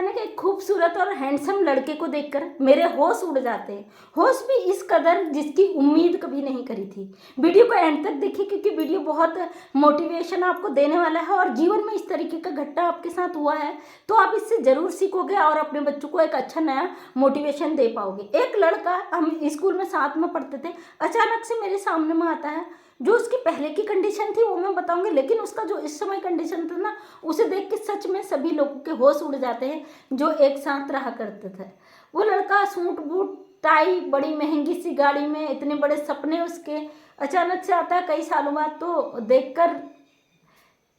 है ना कि एक खूबसूरत और हैंडसम लड़के को देखकर मेरे होश उड़ जाते हैं, होश भी इस कदर जिसकी उम्मीद कभी नहीं करी थी। वीडियो को एंड तक देखिए क्योंकि वीडियो बहुत मोटिवेशन आपको देने वाला है और जीवन में इस तरीके का घटना आपके साथ हुआ है तो आप इससे ज़रूर सीखोगे और अपने बच्चों को एक अच्छा नया मोटिवेशन दे पाओगे। एक लड़का, हम स्कूल में साथ में पढ़ते थे, अचानक से मेरे सामने में आता है। जो उसकी पहले की कंडीशन थी वो मैं बताऊंगी, लेकिन उसका जो इस समय कंडीशन था ना, उसे देख के सच में सभी लोगों के होश उड़ जाते हैं जो एक साथ रहा करते थे। वो लड़का सूट बूट टाई, बड़ी महंगी सी गाड़ी में, इतने बड़े सपने उसके, अचानक से आता है कई सालों बाद। तो देखकर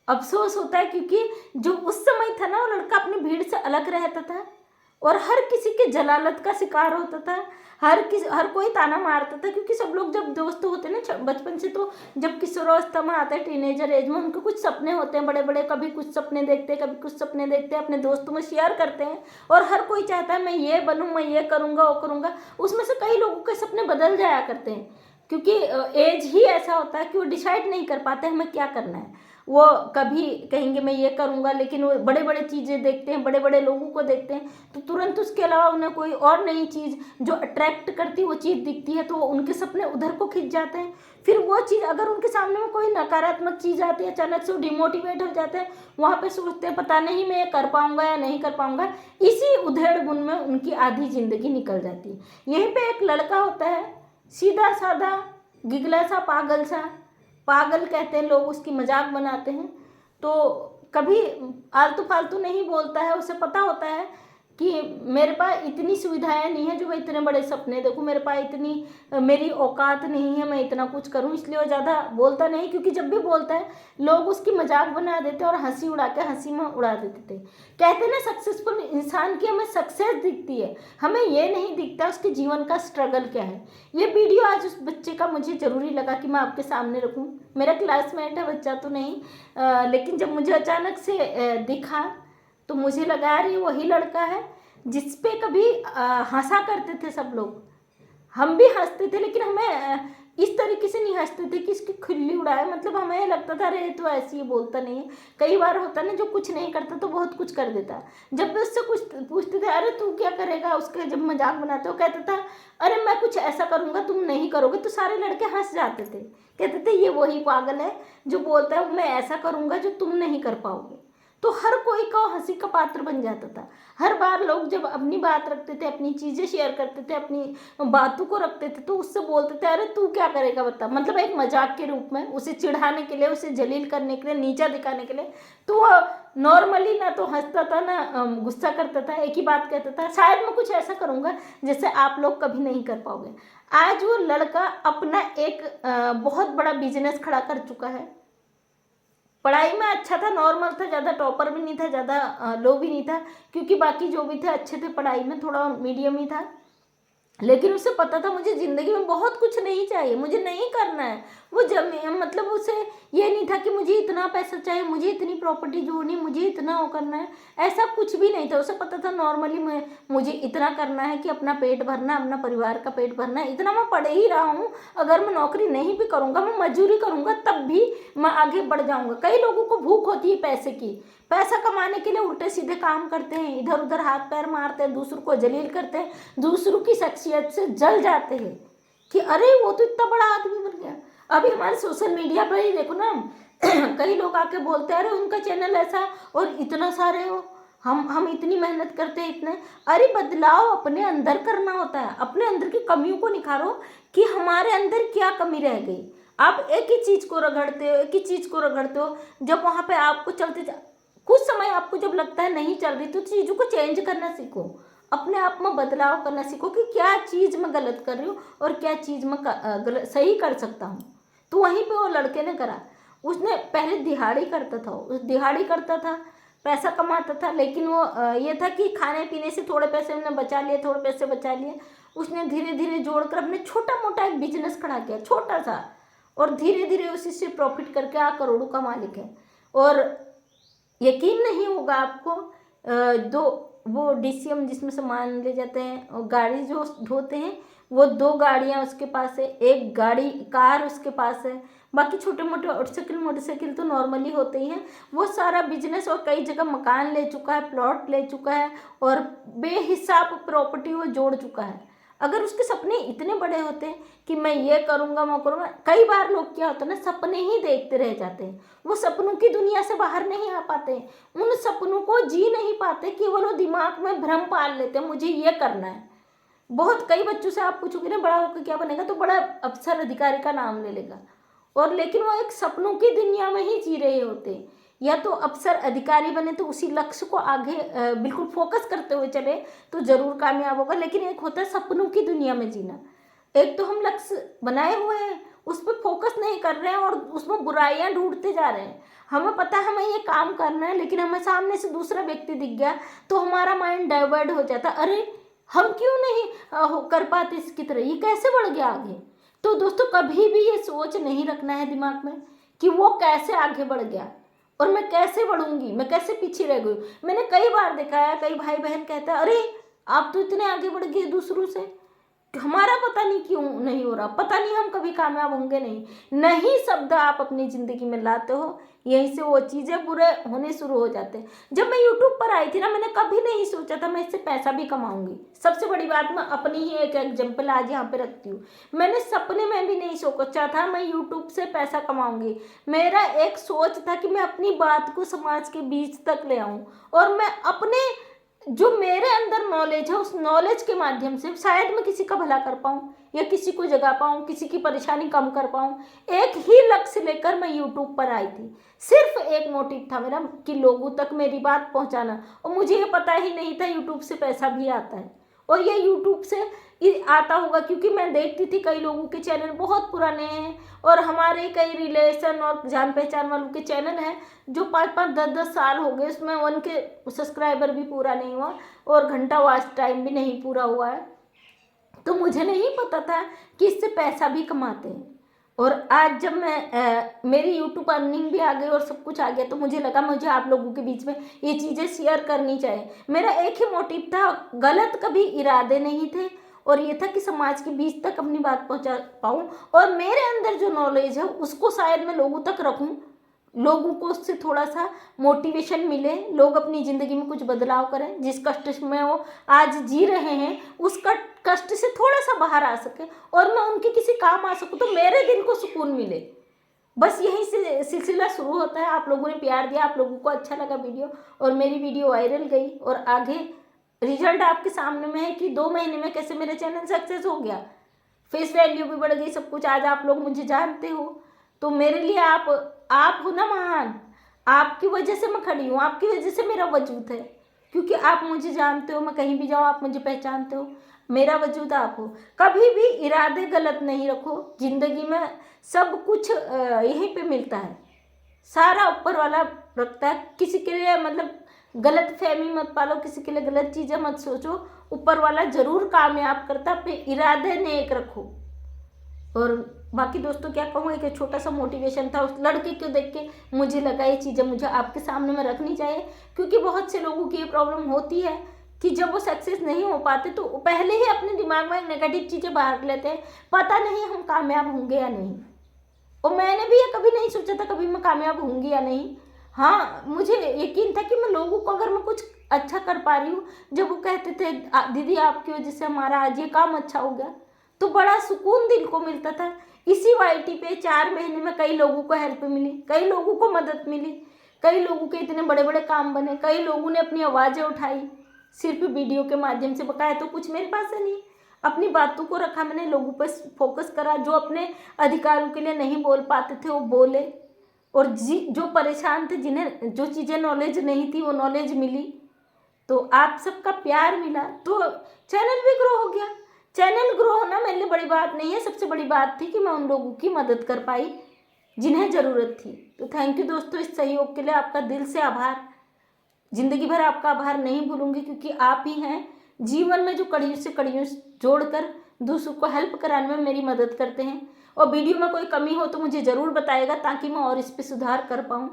अफसोस होता है क्योंकि जो उस समय था ना, वो लड़का अपनी भीड़ से अलग रहता था और हर किसी के जलालत का शिकार होता था। हर कोई ताना मारता था क्योंकि सब लोग जब दोस्त होते हैं ना बचपन से, तो जब किशोरावस्था में आता है, टीनेजर एज में, उनके कुछ सपने होते हैं बड़े बड़े, कभी कुछ सपने देखते हैं, कभी कुछ सपने देखते हैं, अपने दोस्तों में शेयर करते हैं और हर कोई चाहता है मैं ये बनूं, मैं ये करूँगा, वो करूँगा। उसमें से कई लोगों के सपने बदल जाया करते हैं क्योंकि एज ही ऐसा होता है कि वो डिसाइड नहीं कर पाते हमें क्या करना है। वो कभी कहेंगे मैं ये करूँगा, लेकिन वो बड़े बड़े चीज़ें देखते हैं, बड़े बड़े लोगों को देखते हैं, तो तुरंत उसके अलावा उन्हें कोई और नई चीज़ जो अट्रैक्ट करती है वो चीज़ दिखती है, तो उनके सपने उधर को खिंच जाते हैं। फिर वो चीज़ अगर उनके सामने में कोई नकारात्मक चीज़ आती है, अचानक से वो डिमोटिवेट हो जाते हैं, वहाँ पे सोचते हैं पता नहीं मैं ये कर पाऊँगा या नहीं कर पाऊँगा। इसी उधेड़ बुन में उनकी आधी ज़िंदगी निकल जाती है। यहीं पर एक लड़का होता है, सीधा साधा, गिगला सा, पागल सा, पागल कहते हैं लोग, उसकी मजाक बनाते हैं। तो कभी आलतू फालतू नहीं बोलता है, उसे पता होता है कि मेरे पास इतनी सुविधाएं नहीं है जो मैं इतने बड़े सपने देखूं, मेरे पास इतनी मेरी औकात नहीं है मैं इतना कुछ करूं, इसलिए वो ज़्यादा बोलता नहीं। क्योंकि जब भी बोलता है लोग उसकी मजाक बना देते और हंसी उड़ा के हंसी में उड़ा देते थे। कहते हैं ना सक्सेसफुल इंसान की हमें सक्सेस दिखती है, हमें ये नहीं दिखता उसके जीवन का स्ट्रगल क्या है। ये वीडियो आज उस बच्चे का मुझे ज़रूरी लगा कि मैं आपके सामने रखूँ। मेरा क्लासमेट है, बच्चा तो नहीं, लेकिन जब मुझे अचानक से दिखा तो मुझे लगा यार ये वही लड़का है जिस पे कभी हंसा करते थे सब लोग। हम भी हंसते थे लेकिन हमें इस तरीके से नहीं हंसते थे कि इसकी खिल्ली उड़ाए, मतलब हमें लगता था अरे तो ऐसे ही बोलता नहीं है। कई बार होता ना जो कुछ नहीं करता तो बहुत कुछ कर देता। जब भी उससे कुछ पूछते थे अरे तू क्या करेगा, उसके जब मजाक बनाते हो कहता था अरे मैं कुछ ऐसा करूँगा तुम नहीं करोगे, तो सारे लड़के हंस जाते थे, कहते थे ये वही पागल है जो बोलता है मैं ऐसा करूँगा जो तुम नहीं कर पाओगे। तो हर कोई का हंसी का पात्र बन जाता था। हर बार लोग जब अपनी बात रखते थे, अपनी चीज़ें शेयर करते थे, अपनी बातों को रखते थे, तो उससे बोलते थे अरे तू क्या करेगा बता, मतलब एक मजाक के रूप में, उसे चिढ़ाने के लिए, उसे जलील करने के लिए, नीचा दिखाने के लिए। तो वह नॉर्मली ना तो हंसता था ना गुस्सा करता था, एक ही बात कहता था शायद मैं कुछ ऐसा करूँगा जैसे आप लोग कभी नहीं कर पाओगे। आज वो लड़का अपना एक बहुत बड़ा बिजनेस खड़ा कर चुका है। पढ़ाई में अच्छा था, नॉर्मल था, ज़्यादा टॉपर भी नहीं था, ज़्यादा लो भी नहीं था, क्योंकि बाकी जो भी थे अच्छे थे, पढ़ाई में थोड़ा मीडियम ही था। लेकिन उसे पता था मुझे ज़िंदगी में बहुत कुछ नहीं चाहिए, मुझे नहीं करना है वो मतलब उसे ये नहीं था कि मुझे इतना पैसा चाहिए, मुझे इतनी प्रॉपर्टी जोड़नी, मुझे इतना वो करना है, ऐसा कुछ भी नहीं था। उसे पता था नॉर्मली मुझे इतना करना है कि अपना पेट भरना, अपना परिवार का पेट भरना है, इतना मैं पढ़ ही रहा हूँ, अगर मैं नौकरी नहीं भी करूँगा, मैं मजदूरी करूँगा तब भी मैं आगे बढ़ जाऊँगा। कई लोगों को भूख होती है पैसे की, पैसा कमाने के लिए उल्टे सीधे काम करते हैं, इधर उधर हाथ पैर मारते हैं, दूसरों को जलील करते हैं, दूसरों की शख्सियत से जल जाते हैं कि अरे वो तो इतना बड़ा आदमी बन गया। अभी हमारे सोशल मीडिया पर ही देखो ना कई लोग आके बोलते हैं अरे उनका चैनल ऐसा और इतना सारे हो, हम इतनी मेहनत करते हैं इतने। अरे बदलाव अपने अंदर करना होता है, अपने अंदर की कमियों को निखारो कि हमारे अंदर क्या कमी रह गई। आप एक ही चीज़ को रगड़ते हो, एक ही चीज़ को रगड़ते हो, जब वहाँ पे आपको चलते कुछ समय आपको जब लगता है नहीं चल रही तो चीज़ों को चेंज करना सीखो, अपने आप में बदलाव करना सीखो कि क्या चीज़ मैं गलत कर रही हूँ और क्या चीज़ मैं सही कर सकता हूँ। तो वहीं पे वो लड़के ने करा, उसने पहले दिहाड़ी करता था, उस दिहाड़ी करता था, पैसा कमाता था, लेकिन वो ये था कि खाने पीने से थोड़े पैसे उसने बचा लिए, थोड़े पैसे बचा लिए, उसने धीरे धीरे जोड़कर अपने छोटा मोटा एक बिजनेस खड़ा किया, छोटा सा, और धीरे धीरे उसी से प्रॉफिट करके करोड़ों का मालिक है। और यकीन नहीं होगा आपको, दो वो डीसीएम जिसमें सामान ले जाते हैं और गाड़ी जो ढोते हैं वो 2 गाड़ियाँ उसके पास है, एक गाड़ी कार उसके पास है, बाकी छोटे मोटे मोटरसाइकिल तो नॉर्मली होते ही हैं। वो सारा बिजनेस और कई जगह मकान ले चुका है, प्लॉट ले चुका है और बेहिसाब प्रॉपर्टी वो जोड़ चुका है। अगर उसके सपने इतने बड़े होते हैं कि मैं ये करूँगा मैं करूँगा, कई बार लोग क्या होता है ना, सपने ही देखते रह जाते हैं, वो सपनों की दुनिया से बाहर नहीं आ पाते, उन सपनों को जी नहीं पाते, केवल वो दिमाग में भ्रम पाल लेते हैं मुझे ये करना है। बहुत कई बच्चों से आप पूछोगे ना बड़ा होकर क्या बनेगा, तो बड़ा अफसर अधिकारी का नाम ले लेगा, और लेकिन वो एक सपनों की दुनिया में ही जी रहे होते हैं। या तो अफसर अधिकारी बने तो उसी लक्ष्य को आगे बिल्कुल फोकस करते हुए चले तो जरूर कामयाब होगा, लेकिन एक होता है सपनों की दुनिया में जीना। एक तो हम लक्ष्य बनाए हुए हैं, उस पर फोकस नहीं कर रहे हैं और उसमें बुराइयां ढूंढते जा रहे हैं। हमें पता है हमें ये काम करना है, लेकिन हमें सामने से दूसरा व्यक्ति दिख गया तो हमारा माइंड डाइवर्ट हो जाता, अरे हम क्यों नहीं कर पाते इसकी तरह, ये कैसे बढ़ गया आगे। तो दोस्तों कभी भी ये सोच नहीं रखना है दिमाग में कि वो कैसे आगे बढ़ गया और मैं कैसे बढ़ूंगी, मैं कैसे पीछे रह गई। मैंने कई बार देखा है, कई भाई बहन कहते हैं अरे आप तो इतने आगे बढ़ गए दूसरों से, हमारा पता नहीं क्यों नहीं हो रहा, पता नहीं हम कभी कामयाब होंगे नहीं शब्द आप अपनी ज़िंदगी में लाते हो, यहीं से वो चीज़ें बुरे होने शुरू हो जाते हैं। जब मैं यूट्यूब पर आई थी ना, मैंने कभी नहीं सोचा था मैं इससे पैसा भी कमाऊंगी। सबसे बड़ी बात, मैं अपनी ही एक एग्जाम्पल आज यहाँ पे रखती हूँ। मैंने सपने में भी नहीं सोचा था मैं यूट्यूब से पैसा कमाऊंगी। मेरा एक सोच था कि मैं अपनी बात को समाज के बीच तक ले आऊँ और मैं अपने जो मेरे अंदर नॉलेज है उस नॉलेज के माध्यम से शायद मैं किसी का भला कर पाऊँ या किसी को जगा पाऊँ, किसी की परेशानी कम कर पाऊँ। एक ही लक्ष्य लेकर मैं यूट्यूब पर आई थी, सिर्फ एक मोटिव था मेरा कि लोगों तक मेरी बात पहुँचाना। और मुझे ये पता ही नहीं था यूट्यूब से पैसा भी आता है, और ये यूट्यूब से आता होगा क्योंकि मैं देखती थी कई लोगों के चैनल बहुत पुराने हैं और हमारे कई रिलेशन और जान पहचान वालों के चैनल हैं जो 5-5 10-10 साल हो गए, उसमें उनके सब्सक्राइबर भी पूरा नहीं हुआ और घंटा वॉच टाइम भी नहीं पूरा हुआ है। तो मुझे नहीं पता था कि इससे पैसा भी कमाते हैं। और आज जब मैं मेरी यूट्यूब अर्निंग भी आ गई और सब कुछ आ गया तो मुझे लगा मुझे आप लोगों के बीच में ये चीज़ें शेयर करनी चाहिए। मेरा एक ही मोटिव था, गलत कभी इरादे नहीं थे, और ये था कि समाज के बीच तक अपनी बात पहुंचा पाऊँ और मेरे अंदर जो नॉलेज है उसको शायद मैं लोगों तक रखूँ, लोगों को उससे थोड़ा सा मोटिवेशन मिले, लोग अपनी ज़िंदगी में कुछ बदलाव करें, जिस कष्ट में वो आज जी रहे हैं उस कष्ट से थोड़ा सा बाहर आ सके और मैं उनके किसी काम आ सकूं, तो मेरे दिल को सुकून मिले। बस यहीं से सिलसिला शुरू होता है। आप लोगों ने प्यार दिया, आप लोगों को अच्छा लगा वीडियो और मेरी वीडियो वायरल गई और आगे रिजल्ट आपके सामने में है कि 2 महीने में कैसे मेरा चैनल सक्सेस हो गया, फेस वैल्यू भी बढ़ गई, सब कुछ। आज आप लोग मुझे जानते हो, तो मेरे लिए आप हो ना महान, आपकी वजह से मैं खड़ी हूँ, आपकी वजह से मेरा वजूद है, क्योंकि आप मुझे जानते हो, मैं कहीं भी जाऊँ आप मुझे पहचानते हो, मेरा वजूद आप हो। कभी भी इरादे गलत नहीं रखो, ज़िंदगी में सब कुछ यहीं पे मिलता है, सारा ऊपर वाला रखता है। किसी के लिए मतलब गलत फहमी मत पालो, किसी के लिए गलत चीज़ें मत सोचो, ऊपर वाला ज़रूर कामयाब करता, अपने इरादे नेक रखो। और बाकी दोस्तों क्या कहूँ, एक छोटा सा मोटिवेशन था उस लड़के को देख के, मुझे लगा ये चीज़ें मुझे आपके सामने में रखनी चाहिए, क्योंकि बहुत से लोगों की ये प्रॉब्लम होती है कि जब वो सक्सेस नहीं हो पाते तो पहले ही अपने दिमाग में नेगेटिव चीज़ें बाहर लेते हैं, पता नहीं हम कामयाब होंगे या नहीं। और मैंने भी ये कभी नहीं सोचा था कभी मैं कामयाब होंगी या नहीं। हाँ, मुझे यकीन था कि मैं लोगों को अगर मैं कुछ अच्छा कर पा रही हूँ, जब वो कहते थे दीदी आपकी वजह से हमारा आज ये काम अच्छा हो गया, तो बड़ा सुकून दिल को मिलता था। इसी वाईटी पे 4 महीने में कई लोगों को हेल्प मिली, कई लोगों को मदद मिली, कई लोगों के इतने बड़े बड़े काम बने, कई लोगों ने अपनी आवाज़ें उठाई सिर्फ वीडियो के माध्यम से। बकाया तो कुछ मेरे पास है नहीं, अपनी बातों को रखा मैंने, लोगों पर फोकस करा, जो अपने अधिकारों के लिए नहीं बोल पाते थे वो बोले, और जो परेशान थे जिन्हें जो चीज़ें नॉलेज नहीं थी वो नॉलेज मिली, तो आप सबका प्यार मिला, तो चैनल भी ग्रो हो गया। चैनल ग्रो होना मेरे लिए बड़ी बात नहीं है, सबसे बड़ी बात थी कि मैं उन लोगों की मदद कर पाई जिन्हें ज़रूरत थी। तो थैंक यू दोस्तों, इस सहयोग के लिए आपका दिल से आभार। ज़िंदगी भर आपका आभार नहीं भूलूंगी, क्योंकि आप ही हैं जीवन में जो कड़ियों से कड़ियों जोड़कर दूसरों को हेल्प कराने में मेरी मदद करते हैं। और वीडियो में कोई कमी हो तो मुझे ज़रूर बताइएगा, ताकि मैं और इस पर सुधार कर पाऊँ।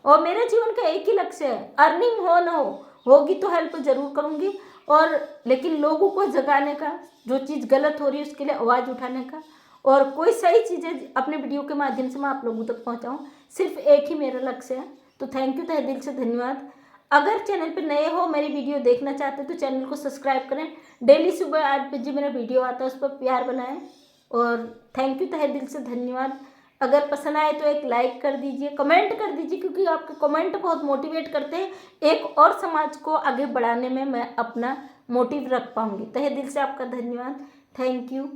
और मेरे जीवन का एक ही लक्ष्य है, अर्निंग हो ना हो, होगी तो हेल्प ज़रूर करूँगी। और लेकिन लोगों को जगाने का, जो चीज़ गलत हो रही है उसके लिए आवाज़ उठाने का, और कोई सही चीज़ें अपने वीडियो के माध्यम से मैं आप लोगों तक पहुँचाऊँ, सिर्फ एक ही मेरा लक्ष्य है। तो थैंक यू, तहे दिल से धन्यवाद। अगर चैनल पर नए हो, मेरी वीडियो देखना चाहते हो तो चैनल को सब्सक्राइब करें। डेली सुबह 8 बजे मेरा वीडियो आता है, उस पर प्यार बनाएं। और थैंक यू, तहे दिल से धन्यवाद। अगर पसंद आए तो एक लाइक कर दीजिए, कमेंट कर दीजिए, क्योंकि आपके कमेंट बहुत मोटिवेट करते हैं। एक और समाज को आगे बढ़ाने में मैं अपना मोटिव रख पाऊँगी। तहे दिल से आपका धन्यवाद। Thank you.